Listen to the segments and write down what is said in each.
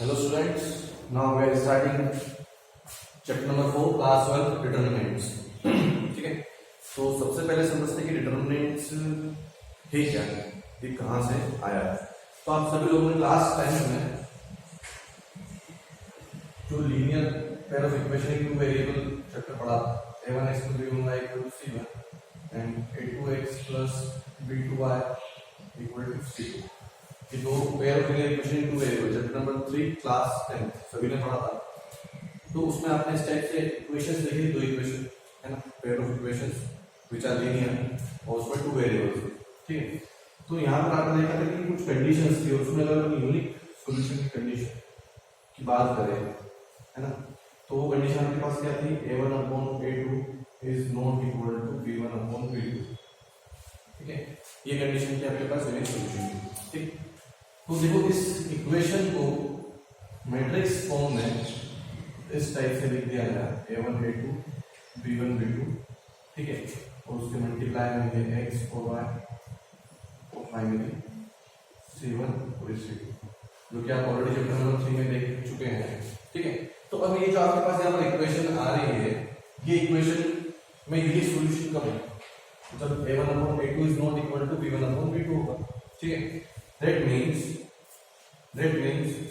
Hello students, now we are starting chapter number 4 class 12 determinants. ठीक है, तो सबसे पहले समझते हैं कि डिटरमिनेंट्स है क्या है, ये कहाँ से आया है। तो आप सभी लोगों ने क्लास 10 में जो linear pair of equation in two variable chapter पढ़ा, a1x + b1y = c1 and a2x + b2y = c2। ये दो pair of linear equation in two variable chapter number 3 class 10 सभी ने पढ़ा था। तो उसमें आपने इस टाइप से इक्वेशंस लिखी, दो इक्वेशन है ना, pair of equations which are linear और उसमें टू वेरिएबल्स। ठीक है, तो यहाँ पर आपने देखा था कि कुछ कंडीशंस थी, उसमें अगर हम यूनिक सॉल्यूशन की कंडीशन की बात करें है ना, तो वो कंडीशन आपके पास क्या थी, a1/a2 is not equal to b1/b2। ठीक है, ये कंडीशन थी आपके पास यूनिक सॉल्यूशन की। ठीक, तो देखो इस इक्वेशन को मैट्रिक्स फॉर्म में इस टाइप से लिख दिया गया, a1 a2 b1 b2। ठीक है, और उसके मल्टीप्लाई में x और y और फाइनली c1 और c2, जो कि आप ऑलरेडी चैप्टर नंबर 3 में देख चुके हैं। ठीक है, तो अब ये जो आपके पास यहाँ पर इक्वेशन आ रही है, ये इक्वेशन में यूनिक सॉल्यूशन कब है, मतलब a1/a2 is not equal to b1/b2 होगा। ठीक है, that means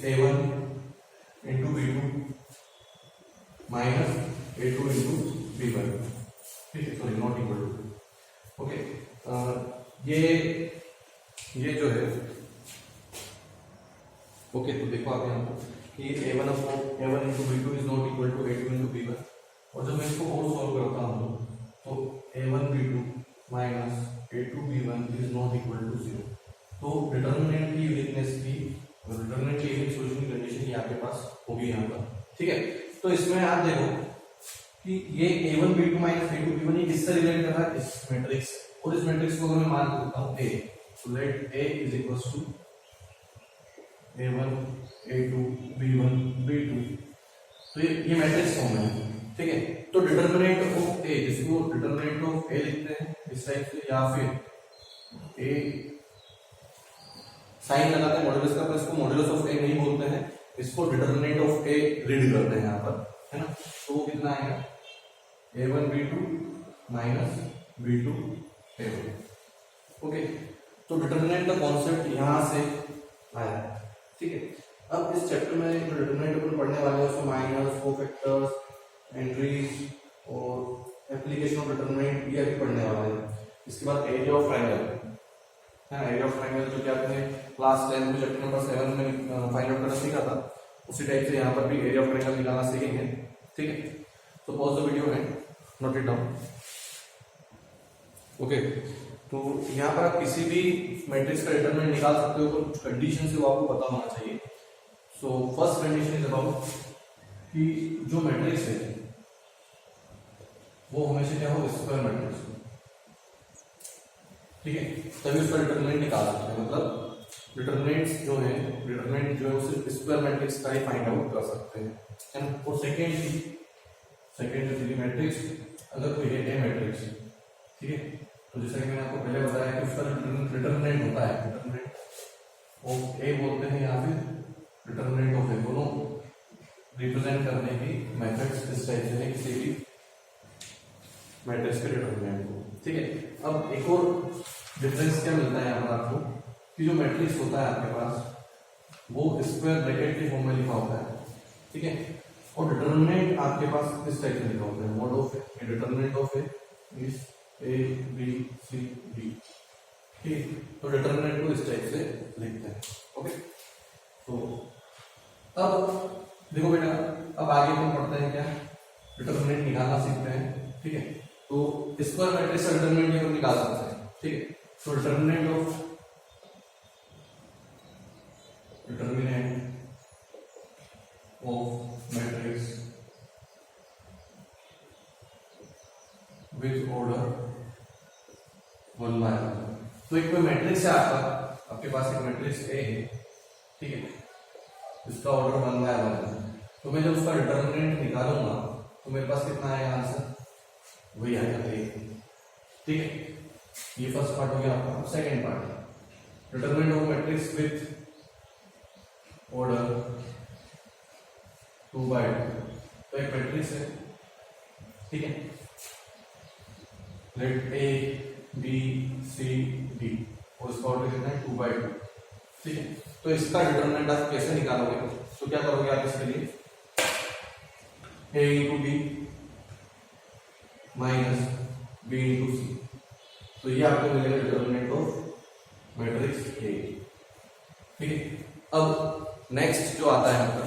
a1 into b2 minus a2 into b1। ठीक है, sorry not equal to. Okay, ये जो है ओके, तो देखो आप यहाँ पर कि a1 into b2 is not equal to a2 into b1, और जब मैं इसको और सॉल्व करता हूँ तो a1 b2 minus a2 b1 is not equal to 0। तो डिटरमिनेंट की यूनिकनेस की, डिटरमिनेंट की यूनिक सॉल्यूशन की कंडीशन ये आपके पास होगी यहाँ पर। ठीक है, तो इसमें आप देखो कि ये a1 b2 minus a2 b1 ये किससे रिलेट कर रहा है, इस मैट्रिक्स, और इस मैट्रिक्स को अगर मैं मान देता हूँ a, तो let a is equals to a1 a2 b1 b2, तो ये मैट्रिक्स फॉर्म है। ठीक है, तो डिटरमिनेंट ऑफ a, जिसको डिटरमिनेंट ऑफ a लिखते हैं इस टाइप से, या फिर a साइन लगाते हैं मॉड्यूलस का, पर इसको मॉड्यूलस ऑफ ए नहीं बोलते हैं, इसको डिटरमिनेंट ऑफ ए रीड करते हैं यहाँ पर, है ना। तो वो कितना आएगा, a1 b2 minus b2 a1। Okay, तो डिटरमिनेंट का कॉन्सेप्ट यहाँ से आया। ठीक है, अब इस चैप्टर में जो डिटरमिनेंट अपन पढ़ने वाले हैं उसमें माइनस, कोफैक्टर्स, एंट्रीज और एप्लीकेशन ऑफ डिटरमिनेंट ये अभी पढ़ने वाले हैं। इसके बाद एरिया ऑफ ट्रायंगल है, एरिया ऑफ ट्रायंगल जो कि आपने क्लास 10 में चैप्टर नंबर 7 में फाइंड आउट करना सीखा था, उसी टाइप से यहाँ पर भी एरिया ऑफ ट्रायंगल निकालना सीखेंगे। ठीक है, तो पॉज द वीडियो है, नोट इट डाउन। ओके, तो यहाँ पर आप किसी भी मैट्रिक्स का डिटरमिनेंट निकाल सकते हो, तो कुछ कंडीशन से वो आपको पता होना चाहिए। So first condition is about कि जो मैट्रिक्स है वो हमेशा क्या हो, स्क्वायर मैट्रिक्स। ठीक है, तभी उसका डिटरमिनेंट निकाल सकते हैं, मतलब डिटरमिनेंट्स जो है, डिटरमिनेंट जो है वो सिर्फ स्क्वायर मैट्रिक्स का ही फाइंड आउट कर सकते हैं, है ना। और सेकेंड मैट्रिक्स अगर कोई है ए मैट्रिक्स, ठीक है, तो जैसा कि मैंने आपको पहले बताया कि उसका डिटरमिनेंट होता है, डिटरमिनेंट ऑफ ए बोलते हैं या फिर डिटरमिनेंट ऑफ ए, दोनों रिप्रेजेंट करने की मेथड्स इस टाइप से है किसी भी मैट्रिक्स के डिटरमिनेंट को। ठीक है, अब एक और डिफरेंस क्या मिलता है यहाँ पर आपको कि जो मैट्रिक्स होता है आपके पास वो स्क्वायर ब्रैकेट के फॉर्म में लिखा होता है। ठीक है, और डिटरमिनेंट आपके पास इस टाइप से लिखा होता है, mod of A, determinant of A is A B C D. ठीक, तो डिटरमिनेंट को इस टाइप से लिखते हैं। ओके, तो अब देखो बेटा, अब आगे हम पढ़ते हैं क्या, डिटरमिनेंट निकालना सीखते हैं। ठीक है, तो स्क्वायर मैट्रिक्स का डिटरमिनेंट हम निकाल सकते हैं। ठीक है, तो determinant of matrix with order 1 by 1। तो एक कोई मैट्रिक्स है आपके पास एक मैट्रिक्स ए है, ठीक है, इसका ऑर्डर 1 by 1 है। तो मैं जब उसका डिटरमिनेंट निकालूंगा तो मेरे पास कितना आएगा आंसर, वही आएगा ए। ठीक है, ये फर्स्ट पार्ट हो गया आपका। Second part, determinant of matrix with order 2/2, तो एक मैट्रिक्स है, ठीक है, let A B C D और इसका ऑर्डर कितना है 2/2, ठीक है। तो इसका डिटरमिनेंट आप कैसे निकालोगे, तो क्या करोगे आप इसके लिए a into B minus B into C, तो ये आपको मिलेगा डिटरमिनेंट ऑफ मैट्रिक्स ए, ठीक है। अब नेक्स्ट जो आता है आपका,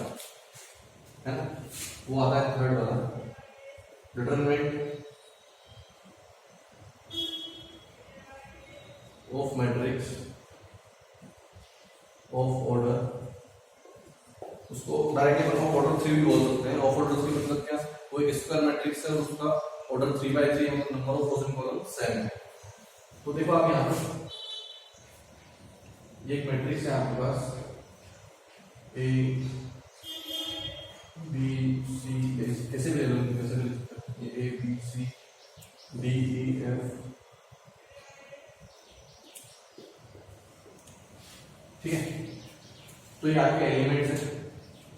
है ना, वो आता है थर्ड वाला, determinant of matrix of order, उसको डायरेक्टली हम ऑर्डर 3 भी बोल सकते हैं। ऑफ ऑर्डर 3 मतलब क्या, वो एक स्क्वायर मैट्रिक्स है और उसका ऑर्डर 3/3 है, मतलब number of rose in column 7 है। तो देखो आप यहाँ पर ये एक मैट्रिक्स है आपके पास ए बी सी, कैसे भी ले लो, कैसे भी ले सकते हैं, A B C D E F, ठीक है। तो ये आपके एलिमेंट्स है।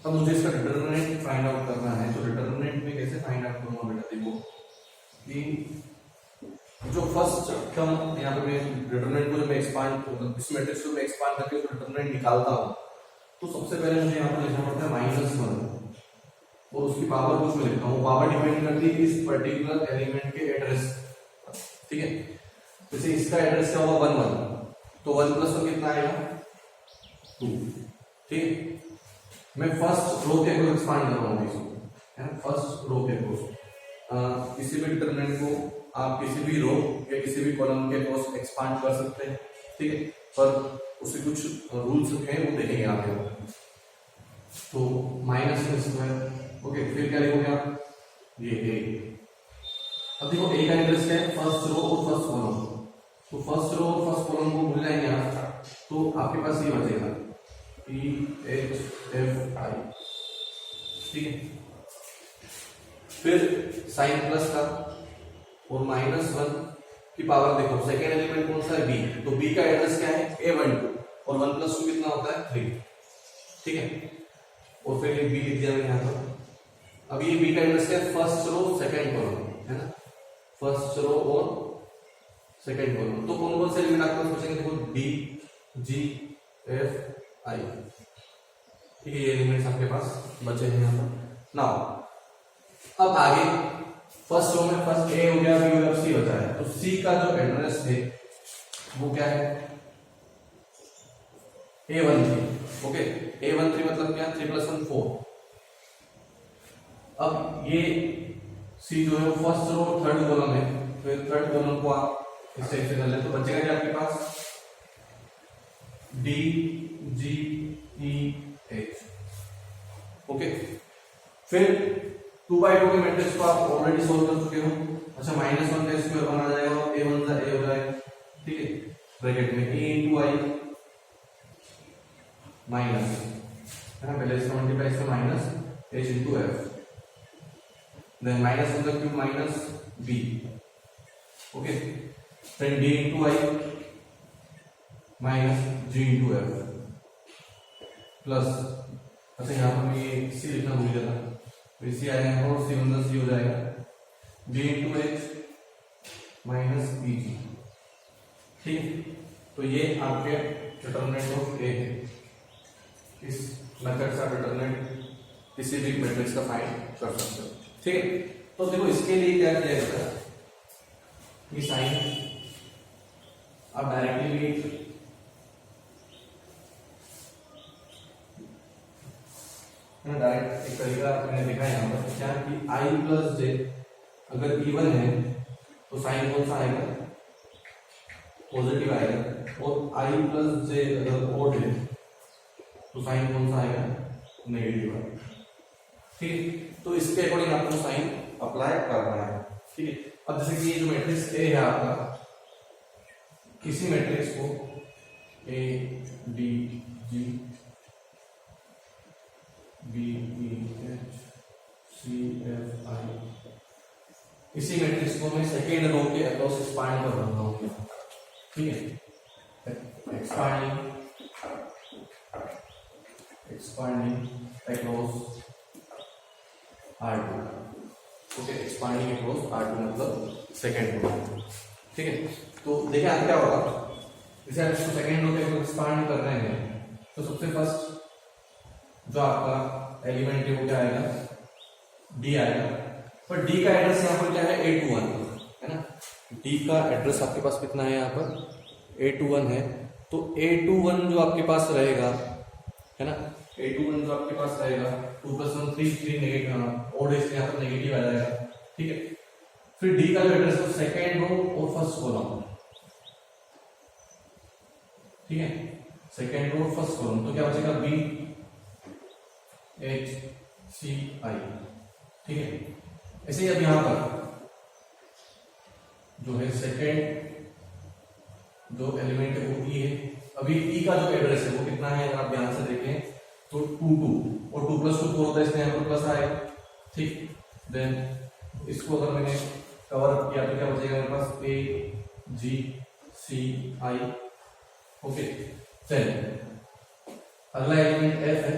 अब मुझे इसका डिटरमिनेंट फाइंड आउट करना है, तो डिटरमिनेंट में कैसे फाइंड आउट करूंगा बेटा, देखो कि जो फर्स्ट टर्म यहाँ पे मैं डिटरमिनेंट को जब मैं एक्सपांड, इस मैट्रिक्स को मैं एक्सपांड करके उसका डिटरमिनेंट निकालता हूँ, तो सबसे पहले मुझे यहाँ पर लिखना पड़ता है -1 और उसकी पावर कुछ में लिखता हूँ, पावर डिपेंड करती है इस पर्टिकुलर एलिमेंट के एड्रेस, ठीक है। जैसे इसका एड्रेस क्या होगा 1 1, तो 1 + 1 कितना आएगा 2, ठीक है। मैं फर्स्ट रो के को एक्सपांड कर रहा हूँ इसको, है ना, फर्स्ट रो के को, किसी भी डिटरमिनेंट को आप किसी भी रो या किसी भी कॉलम के क्रॉस एक्सपांड कर सकते हैं, ठीक है, पर उसके कुछ रूल्स हैं वो देखेंगे आगे। तो -1², ओके, फिर क्या लिखोगे आप, ये ए। अब देखो ए का एड्रेस क्या है, फर्स्ट रो और फर्स्ट कॉलम, तो फर्स्ट रो और फर्स्ट कॉलम को भूल जाएंगे आप, तो आपके पास ये बचेगा E H F I, ठीक है। फिर साइन प्लस का और -1 की पावर देखो, सेकेंड एलिमेंट कौन सा है बी, तो बी का एड्रेस क्या है A12 और 1 + 2 कितना होता है 3, ठीक है। और फिर ये बी लिख दिया मैंने यहाँ पर। अब ये बी का एड्रेस क्या है, फर्स्ट रो सेकेंड कॉलम, है ना, फर्स्ट रो और सेकेंड कॉलम, तो कौन कौन से एलिमेंट आपके पास बचेंगे, देखो डी जी एफ आई, ठीक है, ये एलिमेंट्स आपके पास बचे हैं यहाँ पर। नाउ अब आगे फर्स्ट रो में फर्स्ट ए हो गया, बी और सी बचा है, तो सी का जो एड्रेस है वो क्या है A13, ओके, A13 मतलब क्या, 3 + 1 4। अब ये सी जो है वो फर्स्ट रो थर्ड कॉलम है, तो थर्ड कॉलम को आप इस टाइप से कर ले, तो बचेगा क्या आपके पास D G E H, okay. फिर 2/2 के मैट्रिक्स को आप ऑलरेडी सोल्व कर चुके हो। अच्छा, -1 का स्क्वायर 1 आ जाएगा, a1 का a हो जाएगा, ठीक है, ब्रैकेट में a × i माइनस, है ना, पहले इसका मल्टीप्लाई इसका माइनस h × f, देन -1 का cube minus b, okay, then d × i minus g × f plus, अच्छा यहाँ पर मैं ये सी लिखना भूल गया था, तो सी आएगा और सी मतलब सी हो जाएगा d × h माइनस bg, ठीक। तो ये आपके डिटरमिनेंट ऑफ ए है। इस मेथड से आप डिटरमिनेंट किसी भी मैट्रिक्स का फाइंड कर सकते हो, ठीक है। तो देखो इसके लिए क्या किया जाता है, ये साइन आप डायरेक्टली भी डायरेक्ट एक तरीका मैंने देखा है यहाँ पर क्या कि i + j अगर इवन है तो साइन कौन सा आएगा, पॉजिटिव आएगा, और i + j अगर ऑड है तो साइन कौन सा आएगा, नेगेटिव आएगा, ठीक। तो इसके अकॉर्डिंग आपको साइन अप्लाई करना है, ठीक है। अब जैसे कि ये जो मैट्रिक्स ए है आपका, किसी मैट्रिक्स को A D G B E H C F I, इसी मैट्रिक्स को मैं सेकेंड रो के अक्रॉस एक्सपांड कर रहा हूँ, ठीक है, expanding across R2, okay, expanding across R2 मतलब सेकेंड रो, ठीक है। तो देखिए यहाँ क्या होगा, जैसे आप इसको सेकेंड रो पे एक्सपांड कर रहे हैं तो सबसे फर्स्ट जो आपका एलिमेंट है वो क्या आएगा, D आएगा, पर D का एड्रेस यहाँ पर क्या है, A21 है ना। D का एड्रेस आपके पास कितना है, यहाँ पर A21 है, तो A21 जो आपके पास रहेगा है ना, A21 जो आपके पास रहेगा 2 + 1 3 3 नेगेटिव और इसके यहाँ पर नेगेटिव आ जाएगा, ठीक है। फिर D का जो एड्रेस है सेकेंड रो और फर्स्ट कॉलम, ठीक है, सेकेंड रो फर्स्ट कॉलम, तो क्या बचेगा B H C I, ठीक है। ऐसे ही अब यहां पर जो है सेकेंड जो एलिमेंट है वो E है, अभी E का जो एड्रेस है वो कितना है, अगर आप ध्यान से देखें तो 2 2 और 2 + 2 4 होता है, इसमें यहाँ पर प्लस आएगा, ठीक। देन इसको अगर मैंने कवर अप किया तो क्या बचेगा मेरे पास A G C I, okay. चलिए अगला एलिमेंट F है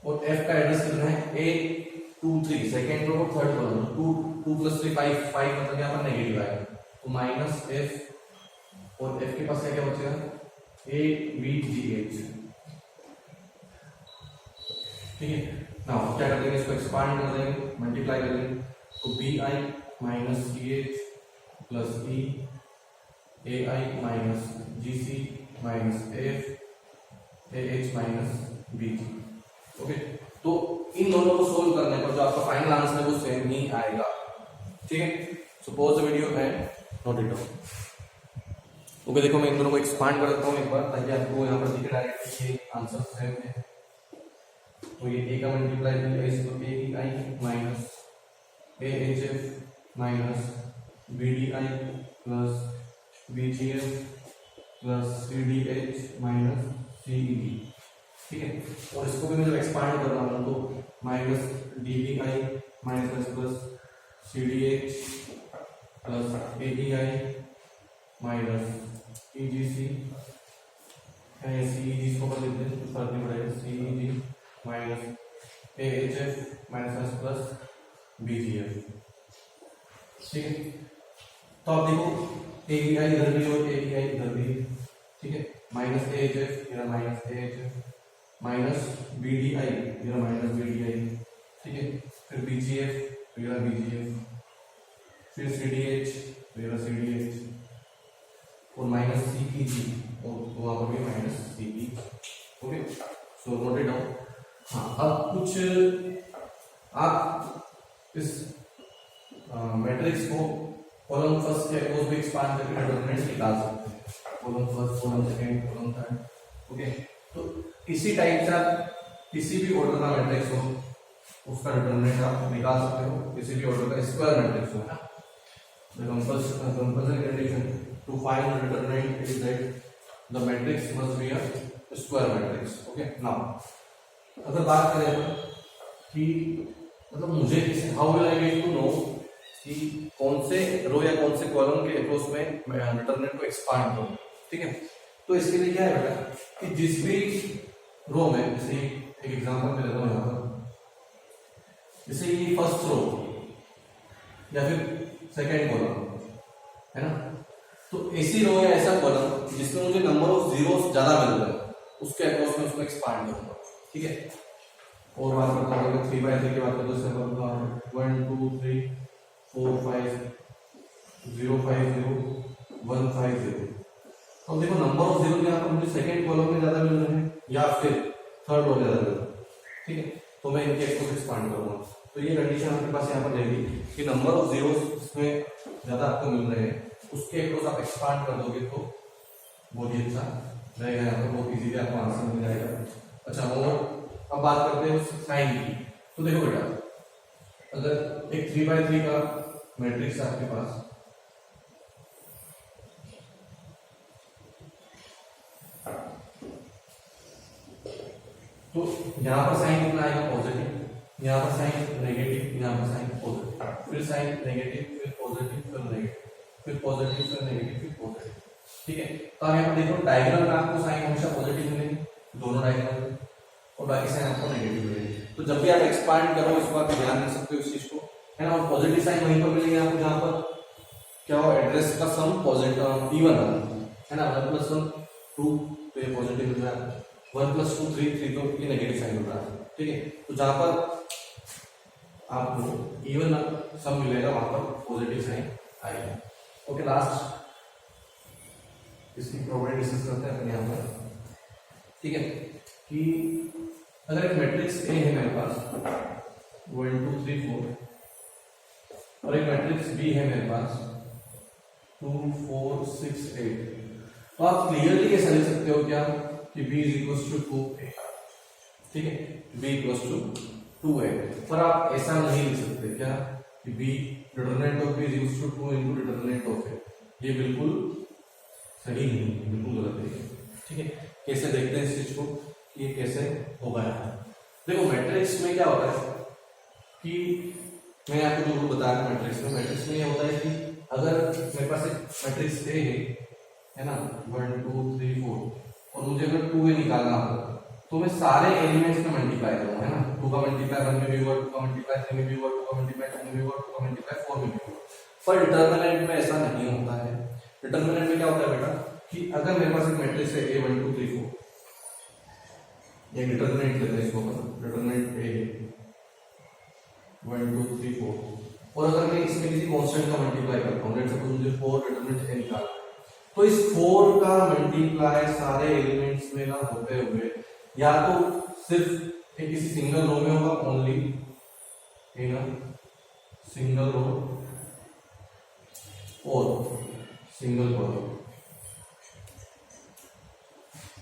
और F का एड्रेस कितना है, A23 सेकेंड रो और थर्ड कॉलम, 2 + 3 5 5 मतलब यहाँ पर नेगेटिव आएगा, तो -F और F के पास क्या बचेगा, ABGH, ठीक है। ना क्या कर देंगे, इसको एक्सपांड कर देंगे, मल्टीप्लाई कर देंगे, तो BI - CH + E AI - GC - F AH - BG, okay. तो इन दोनों को सोल्व करने पर जो आपका फाइनल आंसर है वो सेम ही आएगा, ठीक है। सपोज द वीडियो है नोट इट डाउन, ओके। देखो मैं इन दोनों को एक्सपांड कर देता हूँ एक बार ताकि आपको यहाँ पर दिखे डायरेक्ट ये आंसर सेम है। तो ये A का मल्टीप्लाई है इसको AEI minus AHF minus BDI plus BGF plus CDH minus CED, ठीक है। और इसको भी मैं जब एक्सपांड कर रहा हूँ तो minus DBI minus plus CDH plus ADI minus EGC CEG इसको कर लेते हैं, फर्क नहीं पड़ेगा, CEG minus AHF minus plus BGF, ठीक है। तो आप देखो AEI इधर भी और AEI इधर भी, ठीक है, माइनस AHF इधर माइनस AHF माइनस BDI इधर माइनस BDI, ठीक है। फिर BGF इधर BGF, फिर CDH इधर CDH और माइनस CEG और वहां पर भी minus CE, okay. So note it down. हाँ, अब कुछ आप इस मैट्रिक्स को कॉलम फर्स्ट के अक्रॉस भी एक्सपांड करके डिटरमिनेंट निकाल सकते हैं, column first, column second, column third, okay. तो इसी टाइप से आप किसी भी ऑर्डर का मैट्रिक्स हो उसका डिटरमिनेंट आप निकाल सकते हो, किसी भी ऑर्डर का स्क्वायर मैट्रिक्स हो, है ना। The compulsory condition to find the determinant is that the matrix must be a square matrix, okay. Now अगर बात करें कि मतलब मुझे how will I get to know कि कौन से रो या कौन से कॉलम के अक्रॉस में डिटरमिनेंट को एक्सपांड करूं, ठीक है। तो इसके लिए क्या है बेटा कि जिस भी रो में, जैसे एक एग्जांपल मैं लेता हूं यहां पर, जैसे ये फर्स्ट रो या फिर सेकेंड कॉलम है ना, तो ऐसी रो या ऐसा कॉलम जिसमें मुझे नंबर ऑफ जीरोस ज्यादा मिल रहा है उसके अक्रॉस में उसको एक्सपांड करूंगा, ठीक है। और बात करता हूँ 3/3 की बात करते हैं, 1 2 3 4 5 0 5 0 1 5 0। तो देखो नंबर ऑफ जीरो यहाँ पर मुझे सेकेंड कॉलम में ज्यादा मिल रहे हैं या फिर थर्ड रो ज्यादा मिल रहा है, ठीक है। तो मैं इनके अक्रॉस एक्सपांड करूंगा, तो ये कंडीशन आपके पास यहाँ पर रहेगी कि नंबर ऑफ जीरोस इसमें ज्यादा आपको मिल रहे हैं, उसके अक्रॉस आप एक्सपांड कर दोगे तो बहुत ही अच्छा रहेगा, यहाँ पर बहुत इजीली आपको आंसर मिल जाएगा। अच्छा, और अब बात करते हैं साइन की। तो देखो बेटा, अगर एक 3/3 का मैट्रिक्स है आपके पास, तो यहाँ पर साइन कितना आएगा, पॉजिटिव, यहाँ पर साइन नेगेटिव, यहाँ पर साइन पॉजिटिव, फिर साइन नेगेटिव, फिर पॉजिटिव, फिर नेगेटिव, फिर पॉजिटिव, फिर नेगेटिव, फिर पॉजिटिव, ठीक है। तो आप यहाँ पर देखो डायगोनल में आपको साइन हमेशा पॉजिटिव मिलेंगे दोनों डायगोनल में, और बाकी साइन आपको नेगेटिव मिलेंगे। तो तो जब भी आप एक्सपांड करो इसको आप ध्यान रख सकते हो इस चीज को, है ना। और पॉजिटिव साइन वहीं पर मिलेंगे आपको जहां पर क्या हो, एड्रेस का सम पॉजिटिव इवन है ना। 1 + 1 2 तो ये पॉजिटिव हो जाएगा, 1 + 2 3 3 तो ये नेगेटिव साइन हो रहा है, ठीक है। तो जहां पर आपको इवन सम मिलेगा वहां पर पॉजिटिव साइन आएगा। ओके, लास्ट इसकी प्रॉपर्टी डिस्कस करते हैं अपने यहाँ पर, ठीक है। कि अगर एक मैट्रिक्स ए है मेरे पास 1 2 3 4 और एक मैट्रिक्स बी है मेरे पास 2 4 6 8, तो आप क्लियरली कैसे लिख सकते हो क्या कि b = 2a, ठीक है, b = 2a। पर आप ऐसा नहीं लिख सकते क्या कि b determinant of b = 2 × determinant of a, ये बिल्कुल सही नहीं है, बिल्कुल गलत है, ठीक है। कैसे देखते हैं इस चीज को, ये कैसे होगा। देखो मैट्रिक्स में क्या होता है कि मैं आपको जो बताया मैट्रिक्स में ये होता है कि अगर मेरे पास एक मैट्रिक्स ए है ना 1 2 3 4 और मुझे अगर 2a निकालना हो तो मैं सारे एलिमेंट्स में मल्टीप्लाई करूंगा, है ना। 2 का मल्टीप्लाई 1 में भी होगा, 2 का मल्टीप्लाई 3 में भी होगा, 2 का मल्टीप्लाई 2 में भी होगा, 2 का मल्टीप्लाई 4 में भी होगा। पर डिटरमिनेंट में ऐसा नहीं होता है। डिटरमिनेंट में क्या होता है बेटा कि अगर मेरे पास एक मैट्रिक्स है a 1 2 3 4, एक डिटरमिनेंट लेते हैं इसको, डिटरमिनेंट a 1 2 3 4, और अगर मैं इसमें किसी कांस्टेंट का मल्टीप्लाई करता हूं, लेट्स सपोज मुझे 4 डिटरमिनेंट a निकालना है, तो इस 4 का मल्टीप्लाई सारे एलिमेंट्स में ना होते हुए या तो सिर्फ एक किसी सिंगल रो में होगा, only in a single row और सिंगल कॉलम,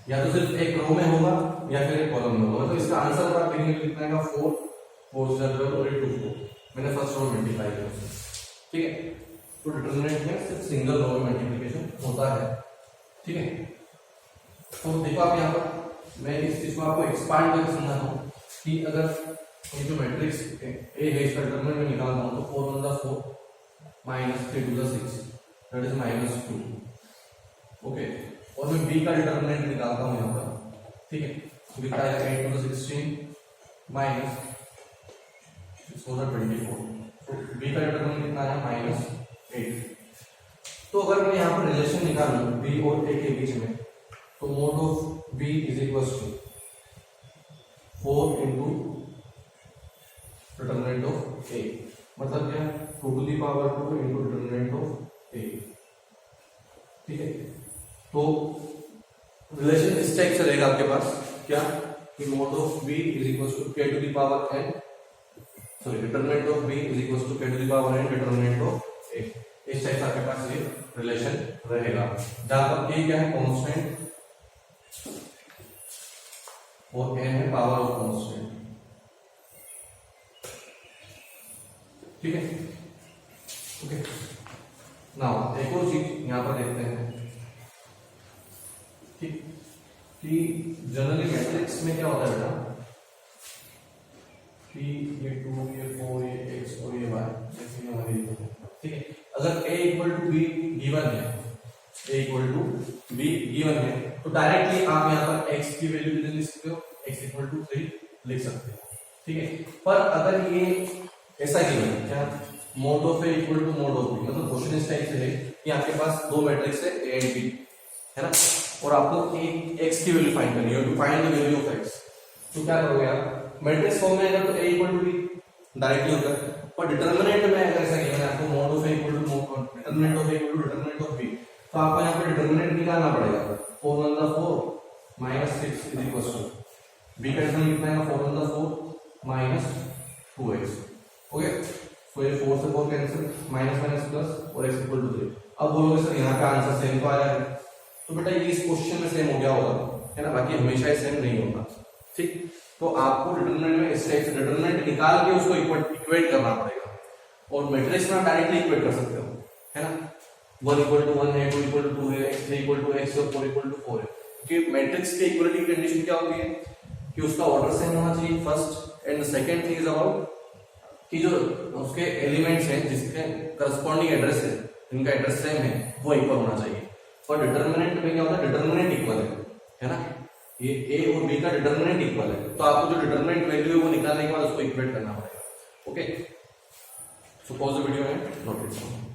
या तो सिर्फ एक रो में होगा या फिर एक कॉलम में होगा। तो इसका आंसर आप लिखने के लिखना है 4 4 से 12 और 2 4, मैंने फर्स्ट रो मल्टीप्लाई किया, ठीक है। तो डिटरमिनेंट में सिर्फ सिंगल रो में मल्टीप्लिकेशन होता है, ठीक है। तो देखो आप यहाँ पर मैं इस चीज को आपको एक्सपांड करके समझाता हूँ कि अगर ये जो मैट्रिक्स ए है इसका डिटरमिनेंट में निकालना हो तो 4 1 4 -3 2 6 दैट इज -2, ओके। और मैं b का डिटरमिनेंट निकालता हूँ यहाँ पर, ठीक है। तो कितना आएगा 8 2 16 -6 4 24, तो b का डिटरमिनेंट कितना आया -8। तो अगर मैं यहाँ पर रिलेशन निकालूं b और a के बीच में, तो mod of b = 4 into determinant of a, मतलब क्या 2 to the power 2 into determinant of a, ठीक है। तो रिलेशन इस टाइप से रहेगा आपके पास क्या कि mod of b = k to the power n, sorry determinant of b = k to the power n determinant of a। इस टाइप से आपके पास ये रिलेशन रहेगा जहां पर a क्या है कांस्टेंट और n है पावर ऑफ कांस्टेंट, ठीक है, ओके। नाउ एक और चीज यहां पर देखते हैं कि जनरली मैट्रिक्स में क्या होता है बेटा कि ये 2 ये 4 ये x और ये y जैसे हमारे, ठीक है। अगर a = b गिवन है, a = b गिवन है, तो डायरेक्टली आप यहाँ पर x की वैल्यू लिख सकते हो, x = 3 लिख सकते हो, ठीक है। पर अगर ये ऐसा गिवन है क्या mod of a = mod of b, मतलब क्वेश्चन इस टाइप से है कि आपके पास दो मैट्रिक्स है a एंड b, है ना, और आपको एक x की वैल्यू फाइंड करनी है, to find the value of x। तो क्या करोगे आप, मैट्रिक्स फॉर्म में अगर तो a = b डायरेक्टली होता है, पर डिटरमिनेंट में अगर ऐसा गिवन है आपको mod of a = mod determinant of a = determinant of b, तो आपको यहाँ पे डिटरमिनेंट निकालना पड़ेगा। 4 1 4 -6 b का डिटरमिनेंट कितना है 4 1 4 -2x, ओके। तो ये 4 से 4 कैंसिल, माइनस माइनस प्लस और x = 3। अब बोलोगे सर यहाँ का आंसर सेम तो आया है, तो बेटा ये इस क्वेश्चन में सेम हो गया होगा, है ना, बाकी हमेशा ही सेम नहीं होगा, ठीक। तो आपको डिटरमिनेंट में इस टाइप से डिटरमिनेंट निकाल के उसको इक्वेट करना पड़ेगा, और मैट्रिक्स में डायरेक्टली इक्वेट कर सकते हो, है ना। 1 = 1 है, 2 = 2 है, x 3 = x और 4 = 4 है, क्योंकि मैट्रिक्स की इक्वलिटी कंडीशन क्या होती है कि उसका ऑर्डर सेम होना चाहिए first, and second thing is about कि जो उसके एलिमेंट्स हैं जिसके करस्पॉन्डिंग एड्रेस है, इनका एड्रेस सेम है, वो इक्वल होना चाहिए। और डिटरमिनेंट में क्या होता है, डिटरमिनेंट इक्वल है ना, ये a और b का डिटरमिनेंट इक्वल है, तो आपको जो डिटरमिनेंट वैल्यू है वो निकाल निकालने के बाद उसको इक्वेट करना पड़ेगा। Okay, so pause the video and note it down.